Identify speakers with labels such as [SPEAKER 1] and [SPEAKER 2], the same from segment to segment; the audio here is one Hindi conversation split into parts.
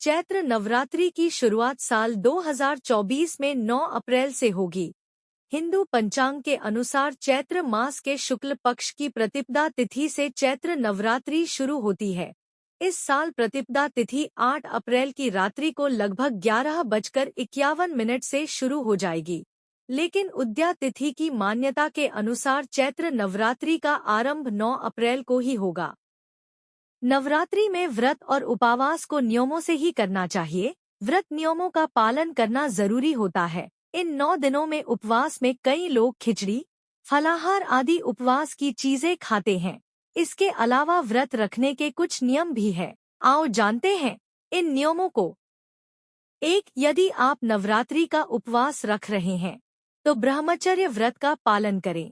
[SPEAKER 1] चैत्र नवरात्रि की शुरुआत साल 2024 में 9 अप्रैल से होगी। हिंदू पंचांग के अनुसार चैत्र मास के शुक्ल पक्ष की प्रतिपदा तिथि से चैत्र नवरात्रि शुरू होती है। इस साल प्रतिपदा तिथि 8 अप्रैल की रात्रि को लगभग 11:51 से शुरू हो जाएगी। लेकिन उदया तिथि की मान्यता के अनुसार चैत्र नवरात्रि का आरंभ 9 अप्रैल को ही होगा। नवरात्रि में व्रत और उपवास को नियमों से ही करना चाहिए। व्रत नियमों का पालन करना जरूरी होता है। इन 9 दिनों में उपवास में कई लोग खिचड़ी, फलाहार आदि उपवास की चीजें खाते हैं। इसके अलावा व्रत रखने के कुछ नियम भी है। आओ जानते हैं इन नियमों को। 1. यदि आप नवरात्रि का उपवास रख रहे हैं तो ब्रह्मचर्य व्रत का पालन करें।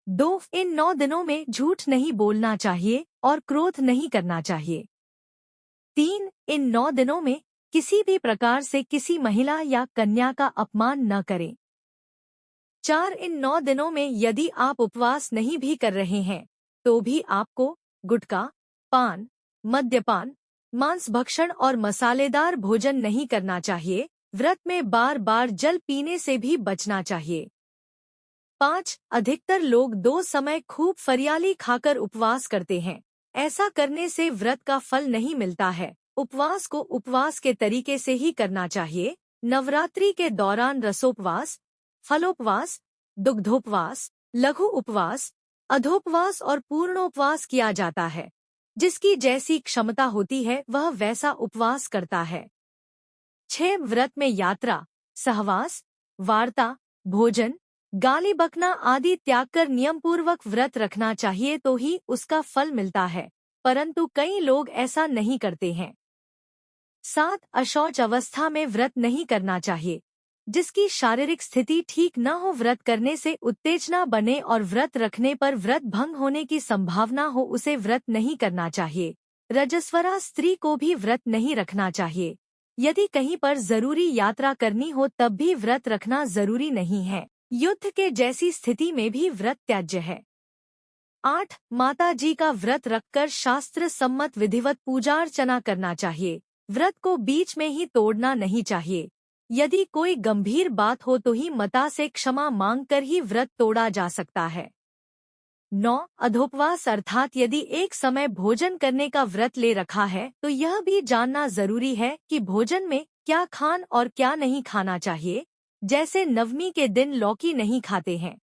[SPEAKER 1] 2. इन 9 दिनों में झूठ नहीं बोलना चाहिए और क्रोध नहीं करना चाहिए। 3. इन 9 दिनों में किसी भी प्रकार से किसी महिला या कन्या का अपमान न करें। 4. इन 9 दिनों में यदि आप उपवास नहीं भी कर रहे हैं तो भी आपको गुटखा, पान, मद्यपान, मांस भक्षण और मसालेदार भोजन नहीं करना चाहिए। व्रत में बार बार जल पीने से भी बचना चाहिए। 5. अधिकतर लोग 2 समय खूब फरियाली खाकर उपवास करते हैं। ऐसा करने से व्रत का फल नहीं मिलता है। उपवास को उपवास के तरीके से ही करना चाहिए। नवरात्रि के दौरान रसोपवास, फलोपवास, दुग्धोपवास, लघु उपवास, अधोपवास और पूर्णोपवास किया जाता है। जिसकी जैसी क्षमता होती है वह वैसा उपवास करता है। 6. व्रत में यात्रा, सहवास, वार्ता, भोजन, गाली बकना आदि त्याग कर नियमपूर्वक व्रत रखना चाहिए तो ही उसका फल मिलता है, परंतु कई लोग ऐसा नहीं करते हैं। 7. अशौच अवस्था में व्रत नहीं करना चाहिए। जिसकी शारीरिक स्थिति ठीक न हो, व्रत करने से उत्तेजना बने और व्रत रखने पर व्रत भंग होने की संभावना हो, उसे व्रत नहीं करना चाहिए। रजस्वला स्त्री को भी व्रत नहीं रखना चाहिए। यदि कहीं पर जरूरी यात्रा करनी हो तब भी व्रत रखना जरूरी नहीं है। युद्ध के जैसी स्थिति में भी व्रत त्याज्य है। 8. माता जी का व्रत रखकर शास्त्र सम्मत विधिवत पूजा अर्चना करना चाहिए। व्रत को बीच में ही तोड़ना नहीं चाहिए। यदि कोई गंभीर बात हो तो ही माता से क्षमा मांगकर ही व्रत तोड़ा जा सकता है। 9. अधोपवास अर्थात यदि एक समय भोजन करने का व्रत ले रखा है तो यह भी जानना जरूरी है कि भोजन में क्या खान और क्या नहीं खाना चाहिए। जैसे नवमी के दिन लौकी नहीं खाते हैं।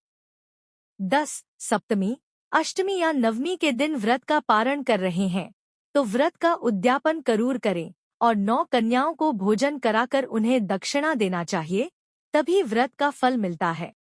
[SPEAKER 1] 10. सप्तमी, अष्टमी या नवमी के दिन व्रत का पारण कर रहे हैं तो व्रत का उद्यापन जरूर करें और 9 कन्याओं को भोजन कराकर उन्हें दक्षिणा देना चाहिए, तभी व्रत का फल मिलता है।